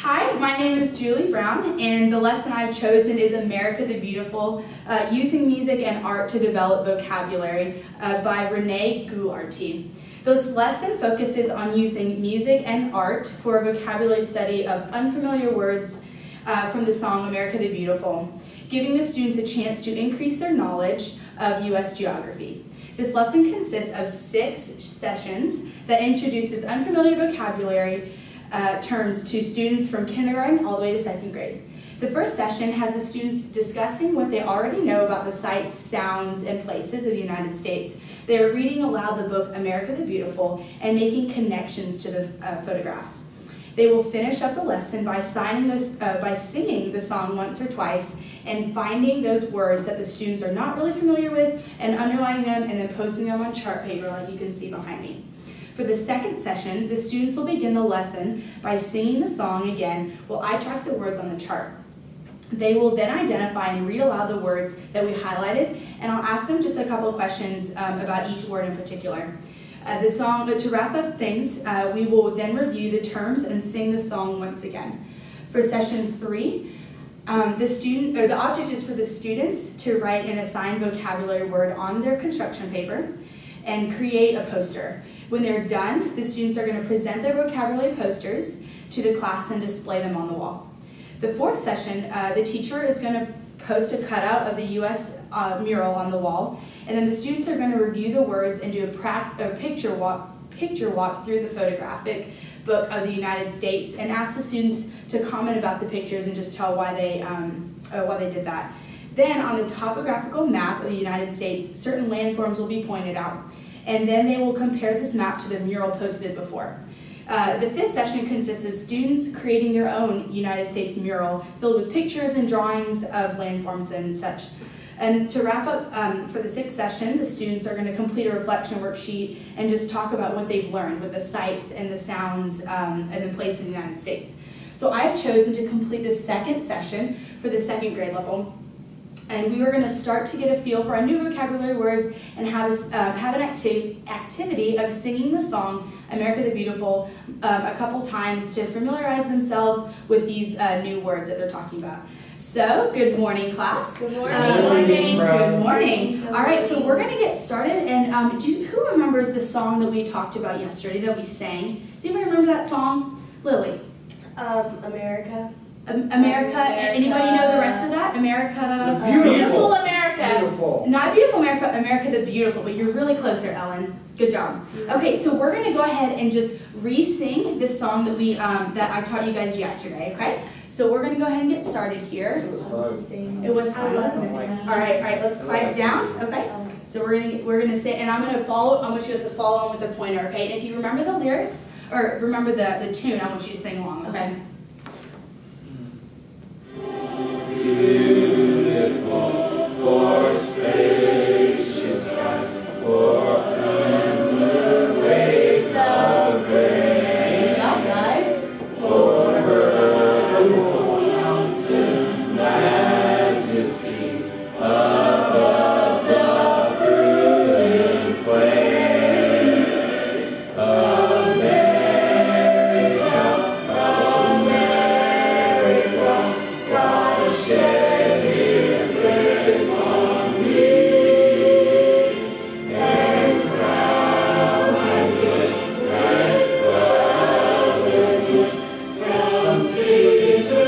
Hi, my name is Julie Brown, and the lesson I've chosen is America the Beautiful, Using Music and Art to Develop Vocabulary by Renee Goularty. This lesson focuses on using music and art for a vocabulary study of unfamiliar words from the song America the Beautiful, giving the students a chance to increase their knowledge of U.S. geography. This lesson consists of 6 sessions that introduces unfamiliar vocabulary terms to students from kindergarten all the way to 2nd grade. The first session has the students discussing what they already know about the sights, sounds, and places of the United States. They are reading aloud the book America the Beautiful and making connections to the photographs. They will finish up the lesson by singing the song once or twice and finding those words that the students are not really familiar with and underlining them and then posting them on chart paper like you can see behind me. For the second session, the students will begin the lesson by singing the song again while I track the words on the chart. They will then identify and read aloud the words that we highlighted, and I'll ask them just a couple of questions about each word in particular. To wrap up things, we will then review the terms and sing the song once again. For session 3, the object is for the students to write an assigned vocabulary word on their construction paper and create a poster. When they're done, the students are going to present their vocabulary posters to the class and display them on the wall. The 4th session, the teacher is going to post a cutout of the U.S. mural on the wall, and then the students are going to review the words and do a picture walk through the photographic book of the United States and ask the students to comment about the pictures and just tell why they did that. Then on the topographical map of the United States, certain landforms will be pointed out, and then they will compare this map to the mural posted before. The 5th session consists of students creating their own United States mural filled with pictures and drawings of landforms and such. And to wrap up, for the 6th session, the students are going to complete a reflection worksheet and just talk about what they've learned with the sights and the sounds and the places in the United States. So I've chosen to complete the 2nd session for the 2nd grade level. And we are going to start to get a feel for our new vocabulary words and have an activity of singing the song America the Beautiful a couple times to familiarize themselves with these new words that they're talking about. So, good morning, class. Good morning. Good morning. All right, so we're going to get started. And who remembers the song that we talked about yesterday that we sang? Does anybody remember that song? Lily. America. America. Anybody know the rest of that? America. The beautiful America. Beautiful. Not beautiful America, America the Beautiful, but you're really close there, Ellen. Good job. Okay, so we're going to go ahead and just re-sing this song that I taught you guys yesterday, okay? So we're going to go ahead and get started here. It was fun. It was fun, wasn't it? All right, let's quiet down, okay? So we're gonna say, and I'm gonna follow. I want you guys to follow on with the pointer, okay? And if you remember the lyrics or remember the tune, I want you to sing along, okay? Beautiful for spacious skies, for unlimited waves of grace. Good job, guys. For her mountains, majesties, above the fruited plain. America, God shed His grace on me, and crown my good life from sea to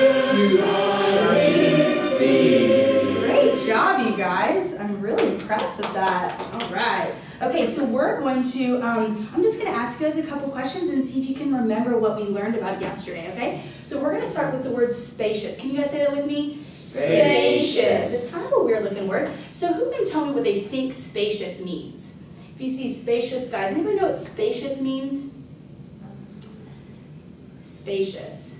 shining sea. Great job, you guys. I'm really impressed with that. All right. Okay, so we're going to, I'm just going to ask you guys a couple questions and see if you can remember what we learned about yesterday, okay? So we're going to start with the word spacious. Can you guys say that with me? Spacious. It's kind of a weird looking word. So who can tell me what they think spacious means? If you see spacious skies, anybody know what spacious means? Spacious.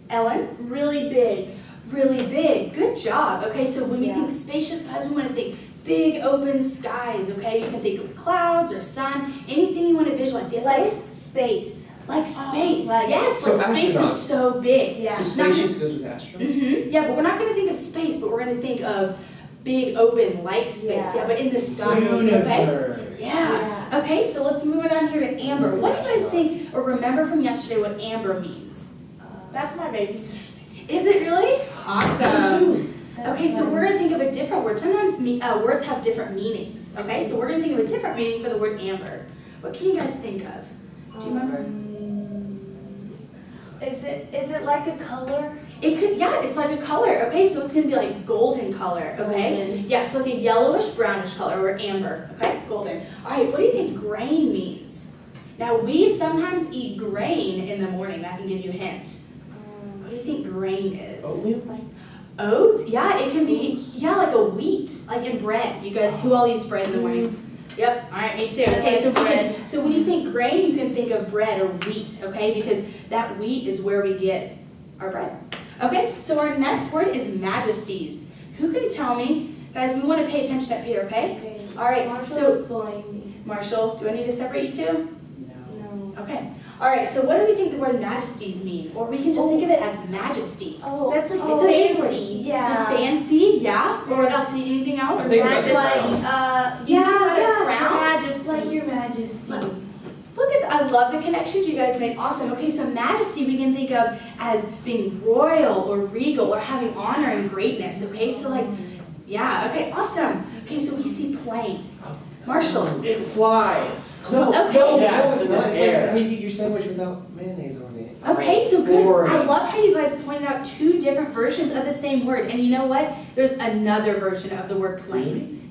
Ellen? Really big. Really big. Good job. Okay, so when you think spacious skies, we want to think big open skies, okay? You can think of clouds or sun, anything you want to visualize. Yes, Like Alex? space. Like space. like- Yes, So like space astronaut. is so big. Yeah. So spacious goes with astronauts? Yeah, but we're not going to think of space, but we're going to think of big open like space. Yeah. Yeah, but in the skies, okay? Universe. Yeah. Okay, so let's move on down here to amber. What do you guys think or remember from yesterday what amber means? That's my babysitter's name. Is it really? Awesome. That's Okay, so fun. we're gonna think of a different word. Sometimes words have different meanings. Okay, so we're gonna think of a different meaning for the word amber. What can you guys think of? Do you remember? Is it like a color? It could, yeah, it's like a color. Okay, so it's gonna be like golden color. Okay, Golden. yeah, so like a yellowish brownish color or amber. Okay, golden. All right, what do you think grain means? Now we sometimes eat grain in the morning. That can give you a hint. What do you think grain is? Oatmeal? Oats? Yeah, it can be, yeah, like a wheat, like in bread. You guys, who all eats bread in the morning? Yep, all right, me too. Okay, so so when you think grain, you can think of bread or wheat, okay? Because that wheat is where we get our bread. Okay, so our next word is majesties. Who can tell me, guys, we want to pay attention up here, okay? Okay. All right, Marshall so, is bullying me. Marshall, do I need to separate you two? No. No. Okay. All right, so what do we think the word majesties mean? Or we can just think of it as majesty. Oh, that's like it's a big word. fancy. Yeah. Fancy, yeah. Or what else? Anything else? I think That's about like the You think about a crown? Majesty. Like your majesty. Look at, I love the connections you guys made. Awesome. Okay, so majesty we can think of as being royal or regal or having honor and greatness. Okay, so like, yeah. Okay, awesome. Okay, so we see plane. Marshall. It flies. No, Okay. no, Yeah, no, it's it's in not. the It's air. like how you eat your sandwich without mayonnaise on it. Okay, so good. Boring. I love how you guys pointed out two different versions of the same word. And you know what? There's another version of the word plane.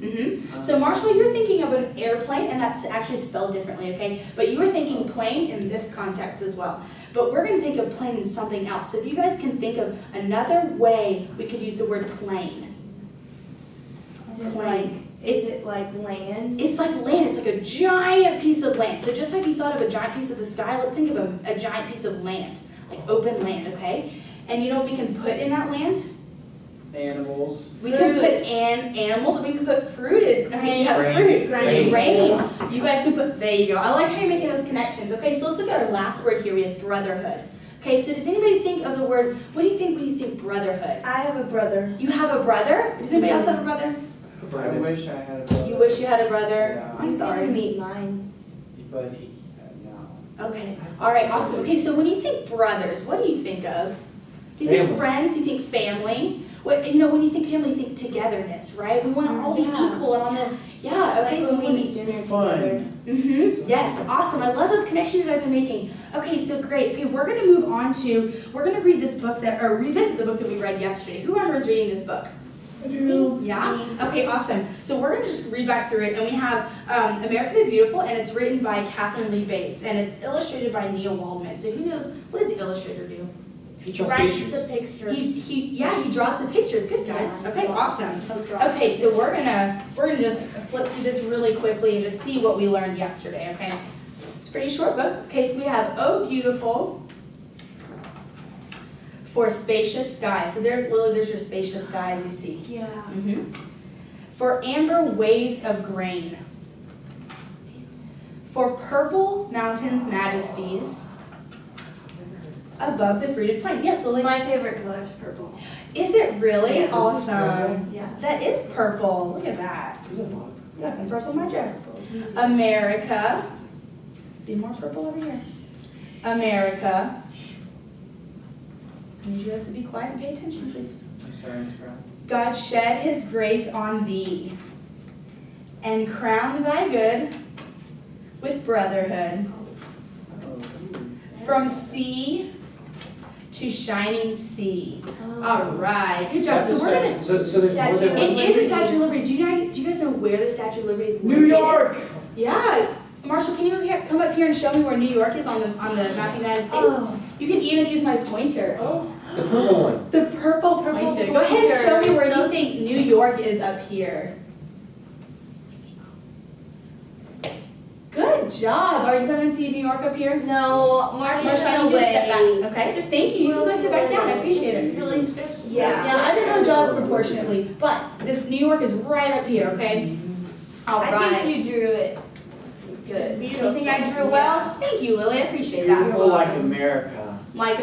So Marshall, you're thinking of an airplane, and that's actually spelled differently, okay? But you were thinking plane in this context as well. But we're going to think of plane in something else. So if you guys can think of another way we could use the word plane. Is it Plane. like? Is it like land? It's like land. It's like a giant piece of land. So just like you thought of a giant piece of the sky, let's think of a giant piece of land, like open land, okay? And you know what we can put in that land? Animals. We can put animals, we can put fruit in, fruit, rain. You guys can put, there you go. I like how you're making those connections. Okay, so let's look at our last word here. We have brotherhood. Okay, so does anybody think of the word, what do you think brotherhood? I have a brother. You have a brother? Does anybody else have a brother? I wish I had a brother. You wish you had a brother? Yeah. I'm sorry. Meet mine. But no. Okay. All right. Awesome. Okay. So when you think brothers, what do you think of? Do you think Family. friends? You think family? What when you think family, you think togetherness, right? We want to all be Yeah. equal and on the Okay. Like So when we eat dinner Fun. together. Yes. Awesome. I love those connections you guys are making. Okay. So great. Okay. We're gonna move on to read this book or revisit the book that we read yesterday. Who remembers reading this book? I do. Yeah? Okay, awesome. So we're going to just read back through it, and we have America the Beautiful, and it's written by Catherine Lee Bates, and it's illustrated by Neil Waldman. So who knows, what does the illustrator do? He draws Write pictures. the pictures. He draws the pictures. Good, guys. Yeah, Okay, draw- awesome. draw Okay, so we're gonna just flip through this really quickly and just see what we learned yesterday, okay? It's a pretty short book. Okay, so we have Oh Beautiful for Spacious Skies. So there's Lily, there's your spacious skies you see. Yeah. For amber waves of grain. For purple mountains majesties above the fruited plain. Yes, Lily? My favorite color is purple. Is it really? Yeah, this is Awesome. Yeah. That is purple. Look at that. There's a lot. You got some purple in my dress. America. See more purple over here. America. I need you guys to be quiet and pay attention, please. I'm sorry, Miss Brown. God shed his grace on thee and crowned thy good with brotherhood. From sea to shining sea. All right, good job. So we're gonna. So there's more than Statue one. It is a Statue of Liberty. Do you guys know where the Statue of Liberty is New located? York! Yeah. Marshall, can you come up here and show me where New York is on the map of the United States? Oh. You can even use my pointer. The purple one. The purple pointer. Go ahead and show me where you think New York is up here. Good job. Does everyone see New York up here? No, Marshall, Marshall's I need you to step back. away. Okay. Thank you. You can go sit back down. I appreciate it. It's really, Yeah, I don't know jaws proportionately, but this New York is right up here, okay? All I right. think you drew it Good. good. You think I drew well? Thank you, Lily. I appreciate that. Beautiful like America. Like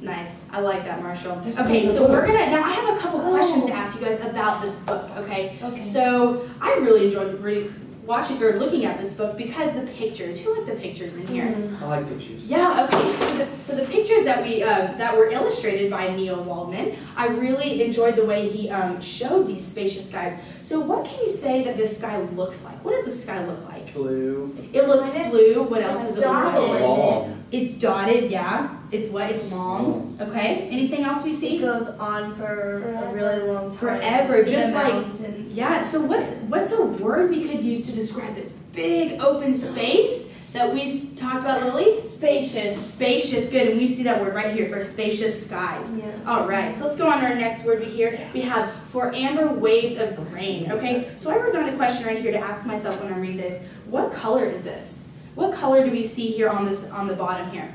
Nice. I like that, Marshall. Okay, so we're gonna now. I have a couple questions to ask you guys about this book. Okay. Okay. So I really enjoyed watching or looking at this book because the pictures. Who like the pictures in here? I like pictures. Yeah, okay. So the pictures that we that were illustrated by Neil Waldman, I really enjoyed the way he showed these spacious skies. So what can you say that this sky looks like? What does the sky look like? Blue. It looks blue. What else It's does it look dotted. like? Long. It's dotted, yeah. It's what? It's long. Okay. Anything else we It see? goes on for a really long time. Forever, to just the like- mountains. Yeah. So what's a word we could use to describe this big open space that we talked about, Lily? Spacious. Spacious. Good. And we see that word right here for spacious skies. Yeah. All right, so let's go on to our next word we have for amber waves of grain, okay? So I wrote down a question right here to ask myself when I read this. What color is this? What color do we see here on the bottom here?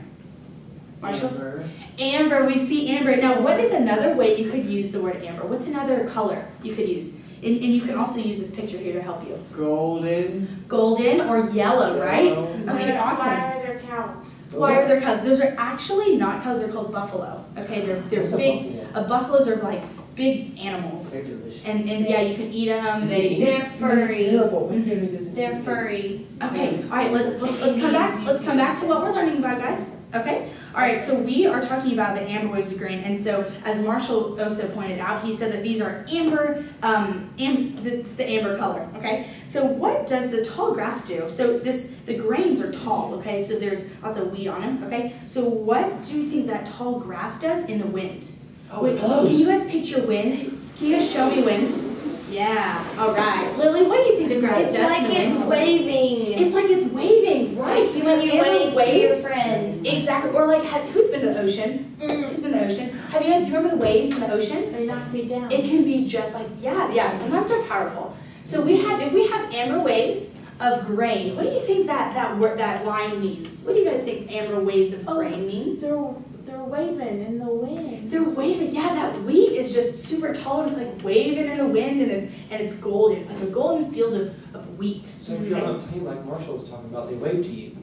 Marshall? Amber. Amber, we see amber. Now, what is another way you could use the word amber? What's another color you could use? And you can also use this picture here to help you. Golden. Golden or yellow, right? Yellow. Okay, awesome. Why are there cows? Why are there cows? Those are actually not cows, they're called buffalo. Okay, they're What's a big. buffalo? Buffaloes are like big animals. They're delicious. And yeah, you can eat them. They're That's furry. terrible. Why can't we just- They're furry. Okay, all right, let's come back. Let's come back to what we're learning about, guys. Okay, all right. So we are talking about the amber waves of grain, and so as Marshall also pointed out, he said that these are amber. It's the amber color. Okay. So what does the tall grass do? So the grains are tall. Okay. So there's lots of wheat on them. Okay. So what do you think that tall grass does in the wind? Oh, Wait, it blows. can you guys picture wind? Can you guys show me wind? Yeah. All right. Lily, what do you think the grass It's does like in the it's wind? waving. It's like it's waving, right? So when you wave to your waves. friend. Exactly. Or like, who's been to the ocean? Who's been to the ocean? Have you guys? Do you remember the waves in the ocean? They knock me down. It can be just like yeah. Sometimes they're powerful. So if we have amber waves of grain, what do you think that line means? What do you guys think amber waves of grain means? They're waving in the wind. They're waving. Yeah, that wheat is just super tall and it's like waving in the wind and it's golden. It's like a golden field of wheat. So if you're on a plane like Marshall was talking about, they wave to you.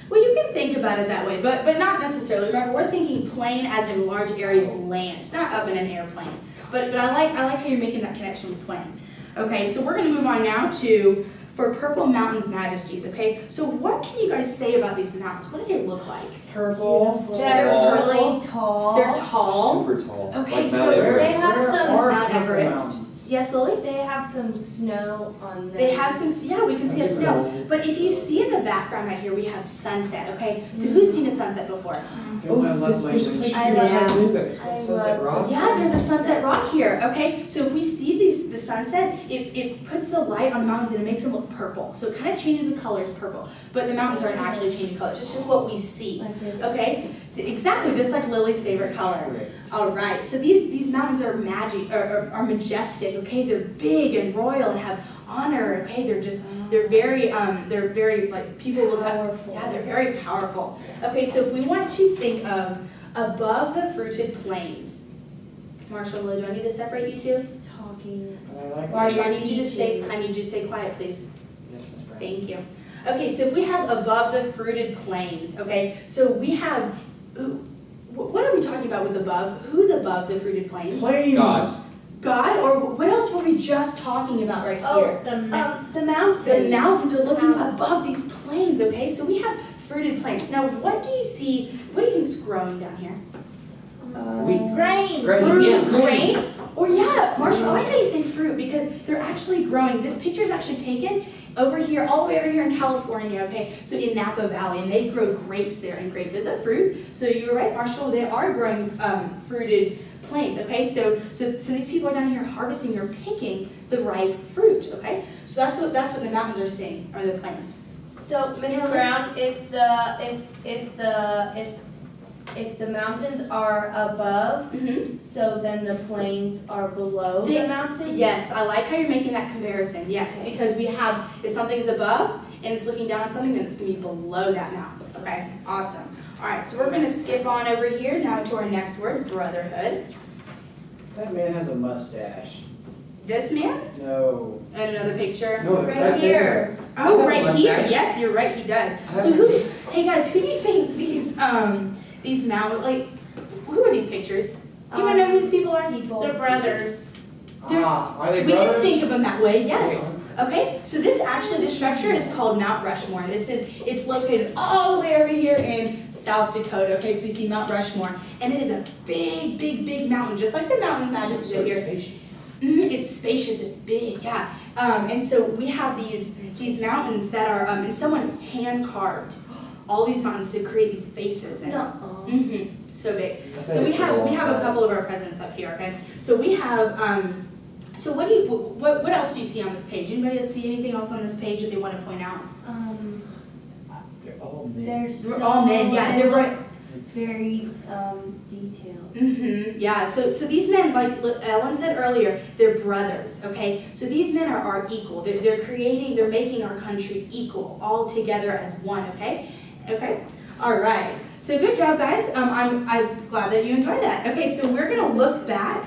Well, you can think about it that way, but not necessarily. Remember, we're thinking plane as in large area of land, not up in an airplane. But I like how you're making that connection with plane. Okay, so we're gonna move on now to for Purple Mountains Majesties. Okay, so what can you guys say about these mountains? What do they look like? Purple. They're Tall. really tall. They're tall. Super tall. Okay, Like so Mount Everest. they have There some are Mount purple Everest. mountains. Yes, Lily? They have some snow on them. They have some. Yeah, we can see that snow. Cold. But if you see in the background right here, we have sunset. Okay, so who's seen a sunset before? Oh, I love there's a place language. I you guys love- have to move. It's called I Sunset love- Rock. Yeah, there's a sunset rock here. Okay, so if we see the sunset, it puts the light on the mountains and it makes them look purple. So it kind of changes the colors purple. But the mountains aren't actually changing colors. It's just what we see. My favorite. Okay, so exactly just like Lily's favorite color. Great. All right, so these mountains are are majestic. Okay, they're big and royal and have honor. Okay, they're very like people look up. Powerful. Yeah, they're very powerful. Okay, so if we want to think of above the fruited plains, Marshall, Lily, do I need to separate you two? He's talking. I like Marshall, I language. need you to stay. I need you to stay quiet, please. Yes, Miss Brown. Thank you. Okay, so if we have above the fruited plains, okay, so we have. What are we talking about with above? Who's above the fruited plains? Plains. God. God, or what else were we just talking about right here? The mountains. The mountains are looking above these plains, okay? So we have fruited plains. Now, what do you see, what do you think is growing down here? Wheat. Grain. Grain. Yeah, Grain? Or yeah, Marshall, I like how you say fruit because they're actually growing. This picture is actually taken over here, all the way over here in California, okay? So in Napa Valley, and they grow grapes there, and grape is a fruit. So you're right, Marshall, they are growing fruited plains, okay? So these people are down here harvesting, they're picking the ripe fruit, okay? So that's what the mountains are seeing, are the plains. So, Miss Brown, if the mountains are above, Mm-hmm. so then the plains are below They- the mountains? Yes, I like how you're making that comparison, yes, Okay. because we have, if something's above and it's looking down on something, then it's gonna be below that mountain, okay? Awesome. All right, so we're gonna skip on over here now to our next word, brotherhood. That man has a mustache. This man, No. and another picture. No, Right here. Oh, I have a right here, mustache. yes, you're right, he does. I So have- hey guys, who do you think these mountain, like, who are these pictures? You wanna know who these people are? People. They're brothers. Ah, are they We brothers? can think of them that way, yes. Okay, so this structure is called Mount Rushmore, and it's located all the way over here in South Dakota. Okay, so we see Mount Rushmore, and it is a big, big, big mountain, just like the mountain Majesty So it's here. spacious. It's spacious, it's big, yeah. And so we have these mountains that are, and someone hand carved all these mountains to create these faces. And, No. so big. I bet So we it's been a long have a time. couple of our presidents up here, okay? So we have, so what else do you see on this page? Anybody else see anything else on this page that they want to point out? They're all men. There's They're all men, yeah, they're right. very detailed. Yeah, so these men, like Ellen said earlier, they're brothers, okay? So these men are equal. They're making our country equal, all together as one, okay? Okay? All right. So good job, guys. I'm glad that you enjoyed that. Okay, so we're going to look back.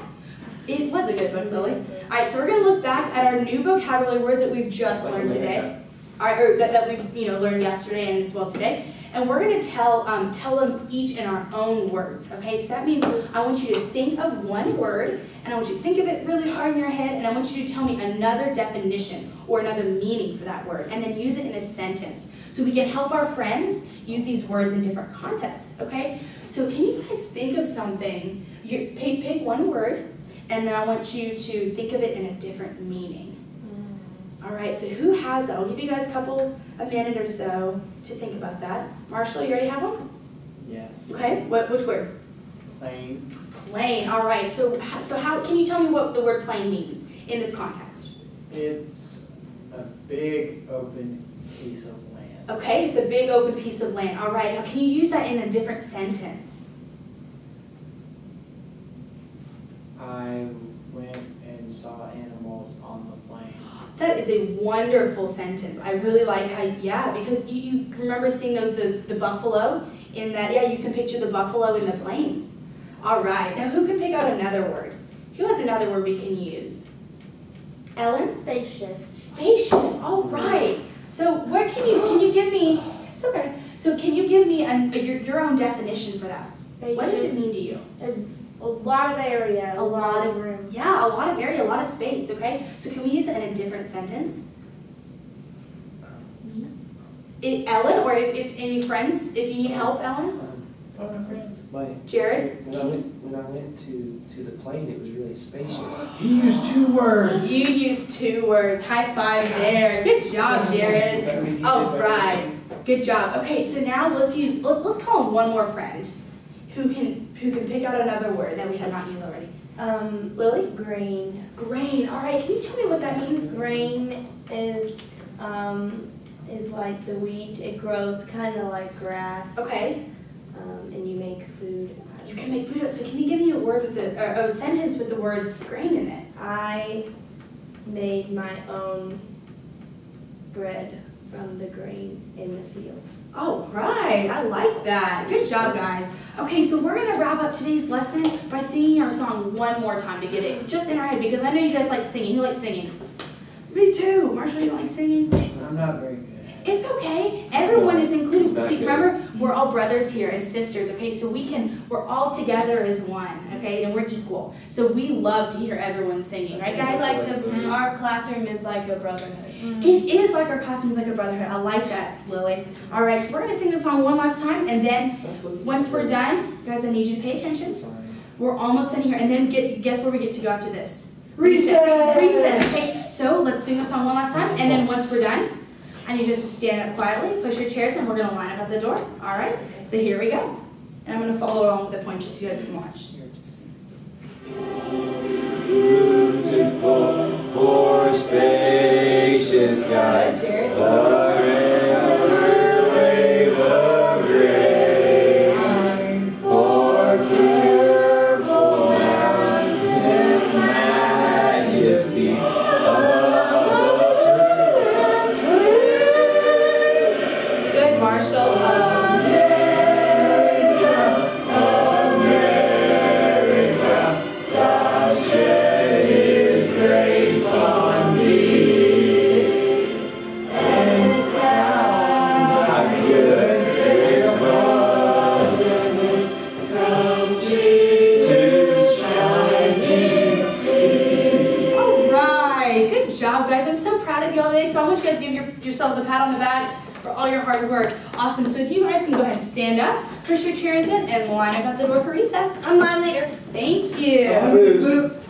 It was a good book, Lily. All right, so we're going to look back at our new vocabulary words that we've just Like learned today. America. All right, or that we've learned yesterday and as well today. And we're going to tell them each in our own words, okay? So that means I want you to think of one word, and I want you to think of it really hard in your head, and I want you to tell me another definition or another meaning for that word, and then use it in a sentence. So we can help our friends use these words in different contexts, okay? So can you guys think of something? Pick one word, and then I want you to think of it in a different meaning. All right, so who has that? I'll give you guys a minute or so to think about that. Marshall, you already have one? Yes. Okay, which word? Plain. Plain, all right. So how, can you tell me what the word plain means in this context? It's a big open piece of land. Okay, it's a big open piece of land. All right, now can you use that in a different sentence? I went and saw animals on the plain. That is a wonderful sentence. I really like how, yeah, because you remember seeing the buffalo in that, yeah, you can picture the buffalo in the plains. All right, now who can pick out another word? Who has another word we can use? Ellen? Spacious. Spacious, all right. So where can you give me, it's okay. So can you give me your own definition for that? Spacious What does it mean to you? is a lot of area, A lot of room. Yeah, a lot of area, a lot of space, okay? So can we use it in a different sentence? Ellen, or if any friends, if you need help, Ellen? Jared? When I went to the plane, it was really spacious. He used 2 words. You used 2 words. High five there. Good job, Jared. All right. Good job. Okay, so now let's call in one more friend who can pick out another word that we had not used already. Lily? Grain. Grain. All right. Can you tell me what that means? Grain is like the wheat. It grows kind of like grass. Okay. And you make food. You can make food. So can you give me a word with a sentence with the word grain in it? I made my own bread from the grain in the field. Oh, right. I like that. Good job, guys. Okay, so we're going to wrap up today's lesson by singing our song one more time to get it just in our head, because I know you guys like singing. You like singing. Me too. Marshall, you like singing? I'm not very good. It's okay. Everyone is included. It's not See, good. remember, we're all brothers here and sisters, okay? So we're all together as one, okay? And we're equal. So we love to hear everyone singing, right, guys? It's like our classroom is like a brotherhood. It is like our costumes, like a brotherhood. I like that, Lily. All right, so we're going to sing the song one last time, and then once we're done, guys, I need you to pay attention. Sorry. We're almost in here, and then guess where we get to go after this? Recess! Recess. Okay, so let's sing the song one last time, and then once we're done, I need you just to stand up quietly, push your chairs, and we're going to line up at the door. All right? So here we go. And I'm going to follow along with the pointers so you guys can watch. Beautiful for spacious sky, Jared. forever waves of grain, for purple mountains, majesty Good, Marshall. shed His grace on me, and crowned thy good from sea to shining sea. All right. Good job, guys. I'm so proud of y'all. so much. You guys give yourselves a pat on the back for all your hard work. Awesome. So if you guys can go ahead and stand up, push your chairs in, and line up at the door for recess. I'm line leader. Thank you. Moves.